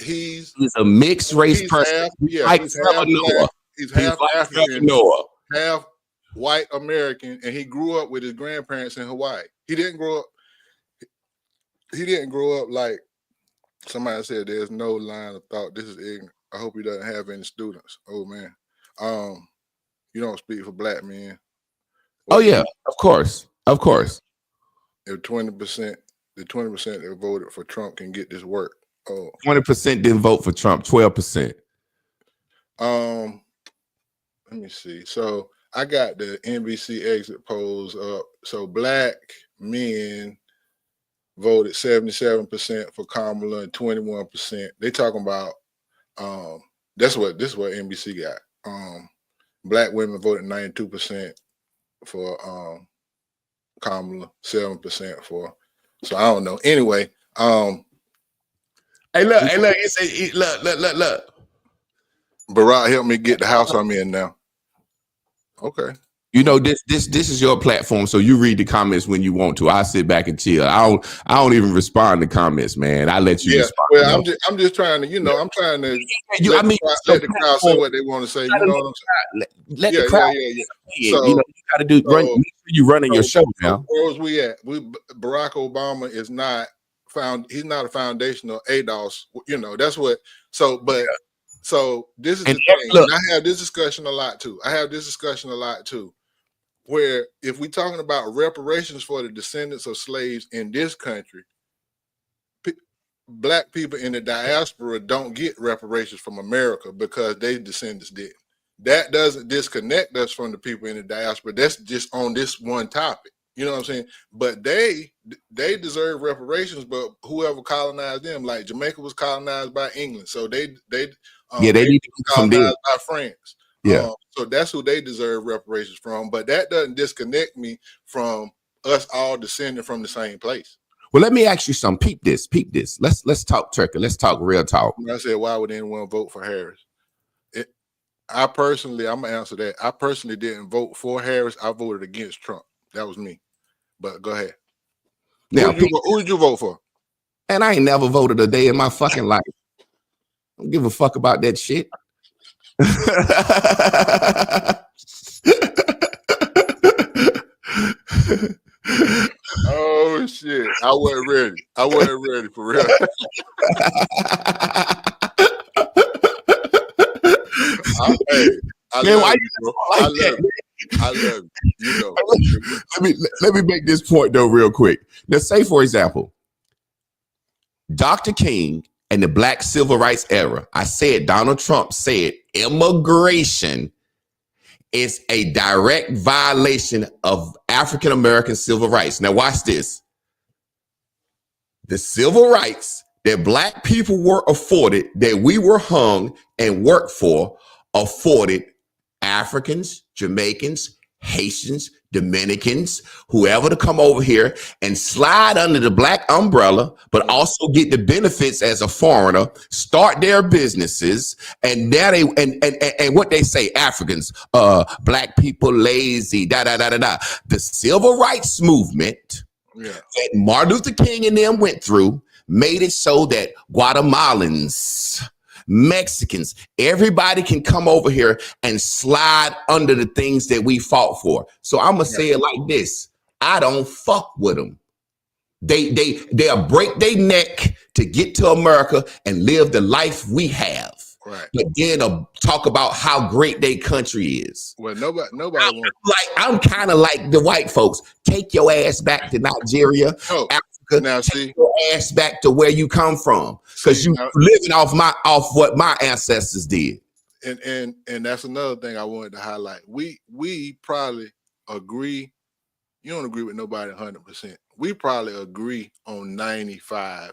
a mixed race person. He's half African, half white American, and he grew up with his grandparents in Hawaii. He didn't grow up like somebody said. There's no line of thought. This is ignorant. I hope he doesn't have any students. Oh man. You don't speak for black men. Oh yeah, of course. If 20%, the 20% that voted for Trump can get this work. Oh, 20% didn't vote for Trump. 12%. Let me see. So I got the NBC exit polls up. So black men voted 77% for Kamala and 21%. They talking about this is what NBC got. Black women voted 92% for Kamala, 7% for. So I don't know. Anyway, Hey, look. You say, look. Barack, help me get the house I'm in now. Okay. You know, this is your platform, so you read the comments when you want to. I sit back and chill. I don't even respond to comments, man. I let you respond. Well, I'm just trying to, I'm trying to let the crowd say what they want to say. You know what I'm saying? Let the crowd. Yeah. So, you got to do. Make sure you running your show now. Where was we at? Barack Obama is not he's not a foundational ADOS. That's what. So this is the thing. And I have this discussion a lot too. where if we're talking about reparations for the descendants of slaves in this country, black people in the diaspora don't get reparations from America because their descendants did. That doesn't disconnect us from the people in the diaspora. That's just on this one topic. You know what I'm saying? But they deserve reparations. But whoever colonized them, like Jamaica was colonized by England, so they need colonized by France. Yeah. So that's who they deserve reparations from. But that doesn't disconnect me from us all descending from the same place. Well, let me ask you something. Peep this. Let's talk turkey. Let's talk real talk. When I said, why would anyone vote for Harris? I'm gonna answer that. I personally didn't vote for Harris. I voted against Trump. That was me. But go ahead. Now, who did you vote for? And I ain't never voted a day in my fucking life. I don't give a fuck about that shit. Oh shit! I wasn't ready for real. I love you. You know. Let me make this point though, real quick. Now, say for example, Dr. King and the Black Civil Rights era. I said Donald Trump said immigration is a direct violation of African American civil rights. Now, watch this. The civil rights that black people were afforded, that we were hung and worked for, afforded Africans, Jamaicans, Haitians, Dominicans, whoever to come over here and slide under the black umbrella, but also get the benefits as a foreigner, start their businesses, and now they and what they say, Africans, black people lazy, The civil rights movement that Martin Luther King and them went through made it so that Guatemalans, Mexicans, everybody can come over here and slide under the things that we fought for. So I'm gonna say it like this: I don't fuck with them. They'll break their neck to get to America and live the life we have. Right. But then talk about how great their country is. Well, nobody wants. I'm kind of like the white folks. Take your ass back to Nigeria, Africa. Now, take your ass back to where you come from, because you living off what my ancestors did. And that's another thing I wanted to highlight. We probably agree. You don't agree with nobody 100%. We probably agree on 95%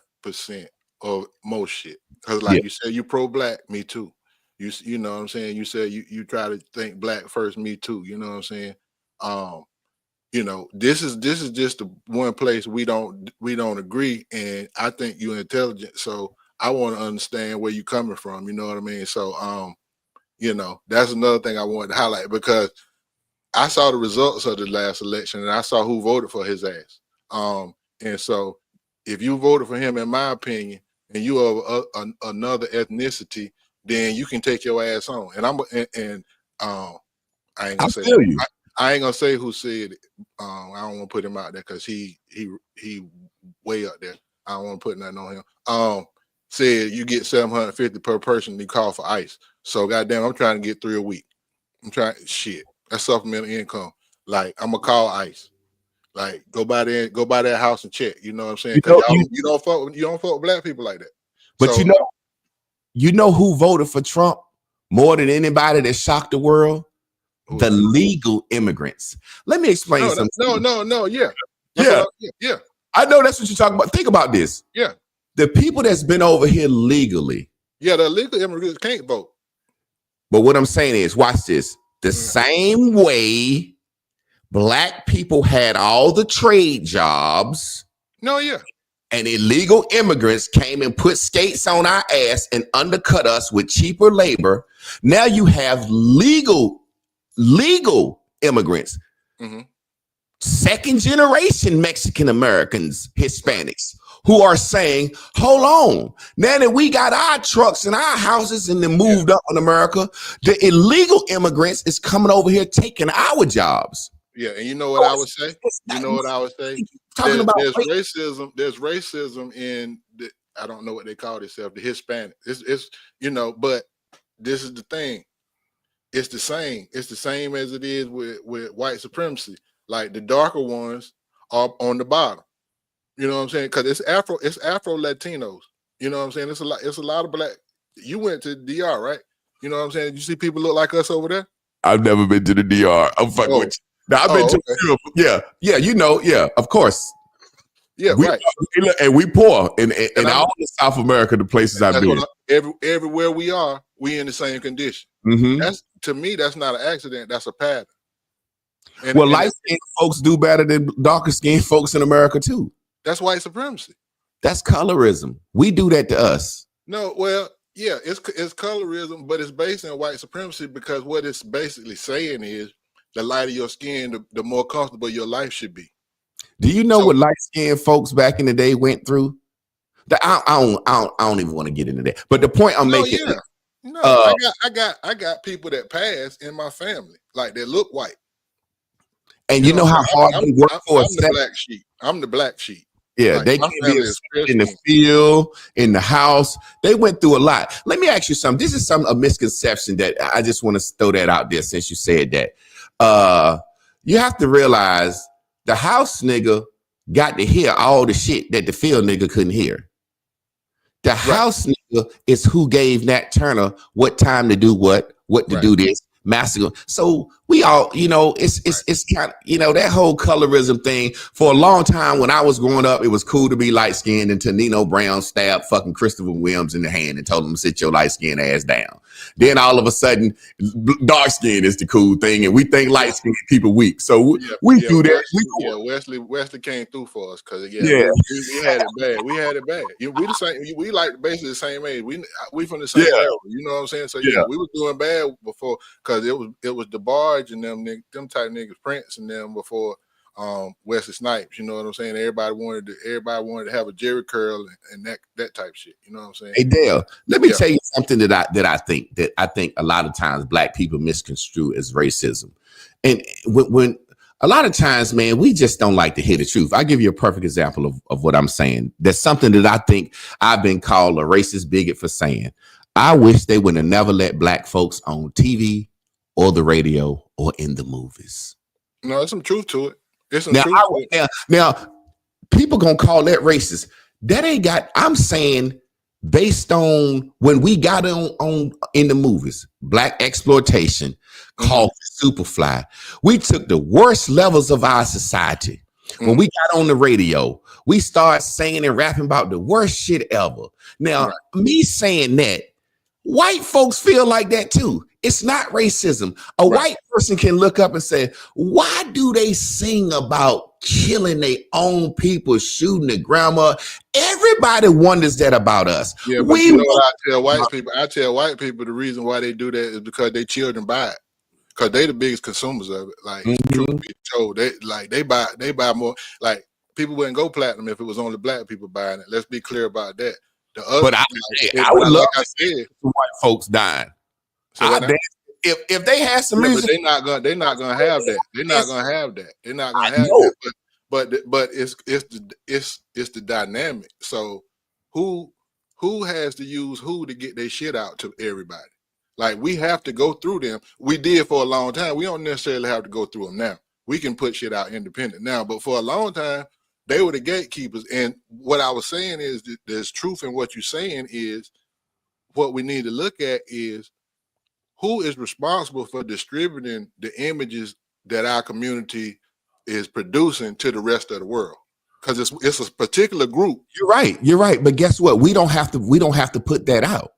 of most shit. Because like you said, you pro-black, me too. You know what I'm saying? You said you try to think black first, me too. You know what I'm saying? You know, this is just the one place we don't agree, and I think you're intelligent, so I want to understand where you're coming from. You know what I mean? So, you know, that's another thing I wanted to highlight, because I saw the results of the last election and I saw who voted for his ass. And so, if you voted for him, in my opinion, and you are another ethnicity, then you can take your ass on. And I ain't gonna say that. I ain't gonna say who said it. I don't want to put him out there because he way up there. I don't want to put nothing on him. Said you get $750 per person. You call for ICE. So goddamn, I'm trying to get 3 a week. I'm trying shit. That's supplemental income. Like, I'm gonna call ICE. Like, go by that house and check. You know what I'm saying? Because you don't fuck with black people like that. But so, you know who voted for Trump more than anybody that shocked the world? The legal immigrants. Let me explain something. No, yeah. I know that's what you're talking about. Think about this. Yeah. The people that's been over here legally. Yeah, the legal immigrants can't vote. But what I'm saying is, watch this. The same way black people had all the trade jobs. No, yeah. And illegal immigrants came and put skates on our ass and undercut us with cheaper labor. Now you have legal immigrants, second generation Mexican Americans, Hispanics, who are saying, hold on, now that we got our trucks and our houses and then moved up in America, the illegal immigrants is coming over here taking our jobs. Yeah, and you know what I would say? There's racism in the, I don't know what they call themselves, the Hispanic. It's but this is the thing. it's the same. It's the same as it is with white supremacy. Like the darker ones are on the bottom. You know what I'm saying? Because it's Afro Latinos. You know what I'm saying? It's a lot of black. You went to DR, right? You know what I'm saying? You see people look like us over there? I've never been to the DR. I'm fucking with you. Now, I've been to Europe. Yeah, yeah, of course. Yeah, right. And we poor in all of South America, the places I've been. Everywhere we are, we in the same condition. That's, to me, that's not an accident. That's a pattern. And light-skinned folks do better than darker-skinned folks in America too. That's white supremacy. That's colorism. We do that to us. No, well, yeah, it's colorism, but it's based on white supremacy because what it's basically saying is the lighter your skin, the more comfortable your life should be. Do you know what light-skinned folks back in the day went through? I don't even want to get into that. But the point I'm making, I got people that pass in my family like they look white. And you know how hard they work for I'm the black sheep. I'm the black sheep. Yeah, like, they can be in the field, in the house. They went through a lot. Let me ask you something. This is a misconception that I just want to throw that out there since you said that. You have to realize the house nigga got to hear all the shit that the field nigga couldn't hear. The house nigga is who gave Nat Turner what time to do what to do this. Massacre. So we all, it's kind of, that whole colorism thing. For a long time when I was growing up, it was cool to be light skinned until Nino Brown stabbed fucking Christopher Williams in the hand and told him to sit your light skinned ass down. Then all of a sudden, dark skin is the cool thing, and we think light skinned people weak. So we do that. Wesley came through for us because we had it bad. We had it bad. We the same. We like basically the same age. We from the same era. You know what I'm saying? So we was doing bad before because it was DeBarge and them type niggas, Prince and them before Wesley Snipes. You know what I'm saying? Everybody wanted to have a Jerry curl and that type shit. You know what I'm saying? Hey Dale, let me tell you something that I think a lot of times black people misconstrue as racism. And when a lot of times, man, we just don't like to hear the truth. I'll give you a perfect example of what I'm saying. That's something that I think I've been called a racist bigot for saying. I wish they would have never let black folks on TV or the radio or in the movies. No, there's some truth to it. There's some truth to it. Now, people gonna call that racist. That ain't got, I'm saying, based on when we got on in the movies, black exploitation, called Superfly, we took the worst levels of our society. When we got on the radio, we started singing and rapping about the worst shit ever. Now, me saying that, white folks feel like that too. It's not racism. A white person can look up and say, why do they sing about killing their own people, shooting their grandma? Everybody wonders that about us. Yeah, but you know what I tell white people? I tell white people the reason why they do that is because their children buy it. Because they the biggest consumers of it. Like, truth be told, they buy more. Like, people wouldn't go platinum if it was only black people buying it. Let's be clear about that. I would love to see white folks dying. So if they had some music, but they're not gonna have that. They're not gonna have that. They're not gonna have that. But it's the dynamic. So who has to use who to get their shit out to everybody? Like, we have to go through them. We did for a long time. We don't necessarily have to go through them now. We can put shit out independent now. But for a long time, they were the gatekeepers. And what I was saying is that there's truth in what you're saying is what we need to look at is who is responsible for distributing the images that our community is producing to the rest of the world. Because it's a particular group. You're right. But guess what? We don't have to put that out.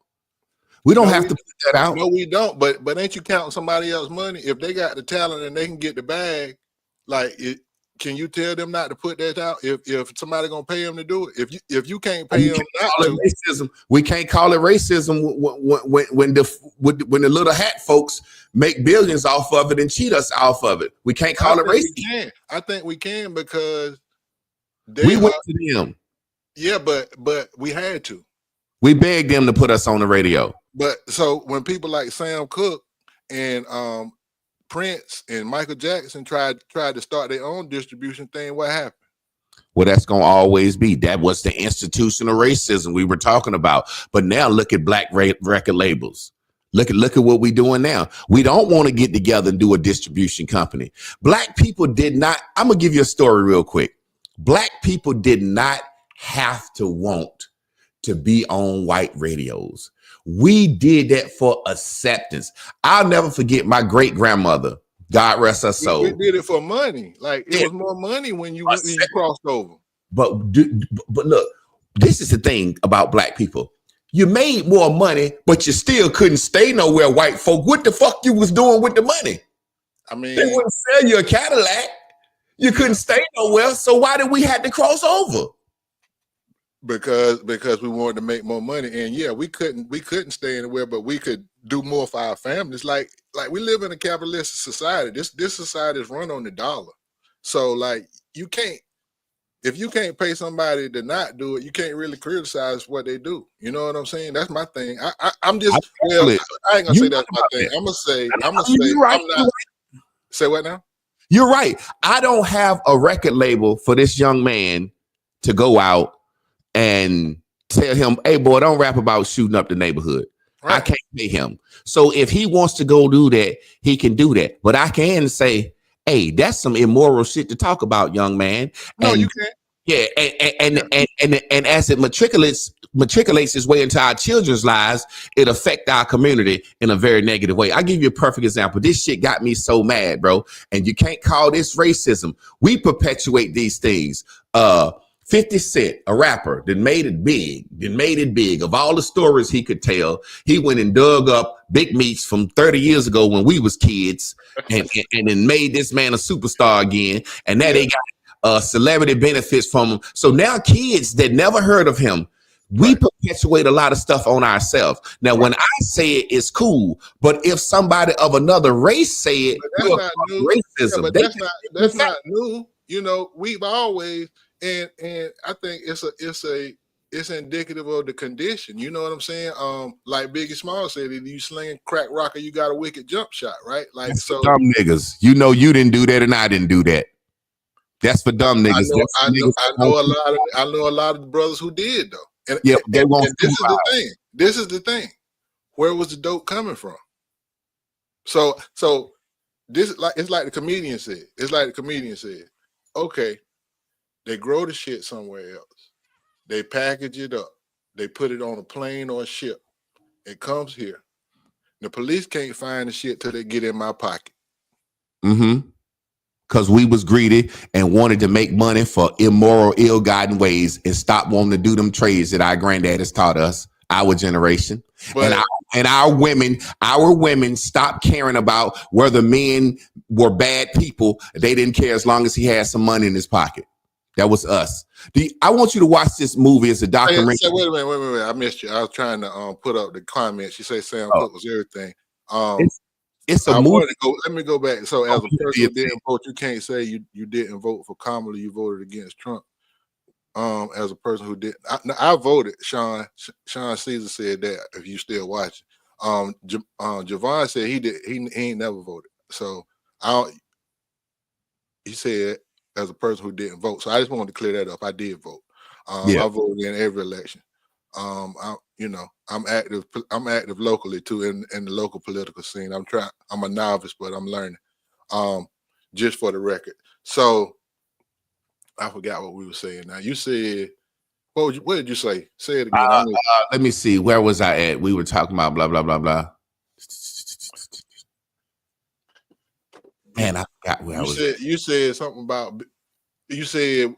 We don't have to put that out. No, we don't. But ain't you counting somebody else's money? If they got the talent and they can get the bag, can you tell them not to put that out? If somebody gonna pay them to do it, if you can't pay them not to, racism. We can't call it racism when the little hat folks make billions off of it and cheat us off of it. We can't call it racism. I think we can because we went to them. Yeah, but we had to. We begged them to put us on the radio. But so when people like Sam Cooke and Prince and Michael Jackson tried to start their own distribution thing, what happened? Well, that's going to always be. That was the institutional racism we were talking about. But now look at black record labels. Look at what we're doing now. We don't want to get together and do a distribution company. Black people did not. I'm gonna give you a story real quick. Black people did not have to want to be on white radios. We did that for acceptance. I'll never forget my great grandmother. God rest her soul. We did it for money. Like it was more money when you crossed over. But look, this is the thing about black people. You made more money, but you still couldn't stay nowhere, white folk. What the fuck you was doing with the money? I mean, they wouldn't sell you a Cadillac. You couldn't stay nowhere. So why did we have to cross over? Because we wanted to make more money. And yeah, we couldn't stay anywhere, but we could do more for our families. Like we live in a capitalist society. This society is run on the dollar. So like if you can't pay somebody to not do it, you can't really criticize what they do. You know what I'm saying? That's my thing. I'm just I ain't gonna say that's my thing. I'm gonna say right. I'm not. Say what now? You're right. I don't have a record label for this young man to go out and tell him, hey boy, don't rap about shooting up the neighborhood. Right. I can't pay him. So if he wants to go do that, he can do that. But I can say, hey, that's some immoral shit to talk about, young man. No, you can't. Yeah, and as it matriculates its way into our children's lives, it affects our community in a very negative way. I'll give you a perfect example. This shit got me so mad, bro. And you can't call this racism. We perpetuate these things. 50 Cent, a rapper that made it big. Of all the stories he could tell, he went and dug up Big Meats from 30 years ago when we was kids and then made this man a superstar again. And now they got celebrity benefits from him. So now kids that never heard of him, we perpetuate a lot of stuff on ourselves. Now, when I say it, it's cool. But if somebody of another race say it, that's not new. Racism. Yeah, but that's not new. You know, we've always and I think it's indicative of the condition. You know what I'm saying? Like Biggie Small said, if you slinging crack rocker, you got a wicked jump shot, right? Like that's so dumb niggas. You know you didn't do that and I didn't do that. That's for dumb niggas. I know a lot of the brothers who did though. And, yeah, they won't. And this is the thing. This is the thing. Where was the dope coming from? So this it's like the comedian said. It's like the comedian said. Okay, they grow the shit somewhere else. They package it up. They put it on a plane or a ship. It comes here. The police can't find the shit till they get in my pocket. Mm-hmm. Because we was greedy and wanted to make money for immoral, ill-gotten ways and stop wanting to do them trades that our granddad has taught us, our generation. But, and our women stopped caring about whether men were bad people. They didn't care as long as he had some money in his pocket. That was us. I want you to watch this movie. It's a documentary. Wait a minute. I missed you. I was trying to put up the comments. You say Sam Cooke was everything. It's a movie. Let me go back. So as a person who didn't vote, you can't say you didn't vote for Kamala. You voted against Trump. As a person who did, I voted. Sean Caesar said that. If you still watching, Javonne said he did. He ain't never voted. So he said as a person who didn't vote. So I just wanted to clear that up. I did vote. I voted in every election. I'm active locally too in the local political scene. I'm a novice, but I'm learning. Just for the record. So I forgot what we were saying. Now you said, what did you say? Say it again. Let me see. Where was I at? We were talking about blah blah blah blah. Man, I forgot where I was. You said something about. You said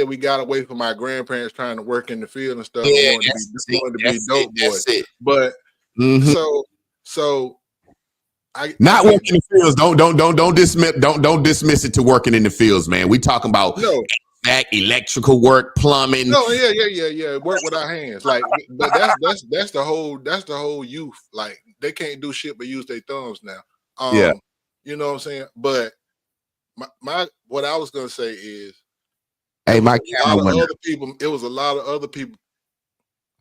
we got away from my grandparents trying to work in the field and stuff. Yeah, wanted to be dope boys. But so not working in the fields. Don't dismiss it to working in the fields, man. We talking about electrical work, plumbing. No, yeah. Work with our hands, like. But that's the whole youth. Like they can't do shit but use their thumbs now. You know what I'm saying? But my what I was gonna say is, hey, my camera went. It was a lot of other people.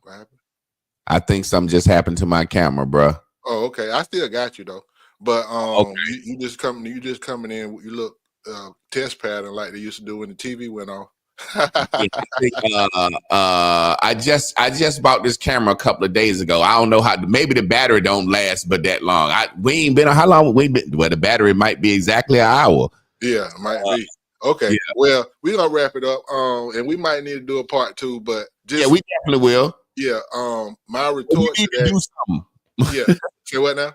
What happened? I think something just happened to my camera, bro. Oh, okay. I still got you though. But you just coming in. You look test pattern like they used to do when the TV went off. Yeah, I just bought this camera a couple of days ago. I don't know how. Maybe the battery don't last but that long. We ain't been on how long. We been. Well, the battery might be exactly an hour. Yeah, might be. Okay. Yeah. Well, we're gonna wrap it up. And we might need to do a part 2, but just We definitely will. Yeah. My We retort need to to that. do something. Yeah. Say what now?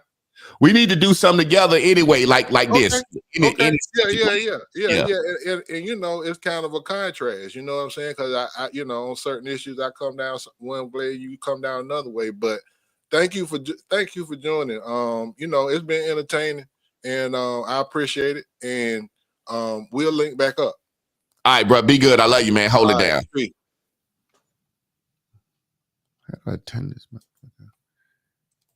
We need to do something together anyway, like this. Okay. Situation. Yeah. And you know, it's kind of a contrast. You know what I'm saying? Because I, you know, on certain issues, I come down one way, you come down another way. But thank you for joining. You know, it's been entertaining, and I appreciate it. And we'll link back up. All right, bro. Be good. I love you, man. Hold it All right, down. sweet. How do I turn this?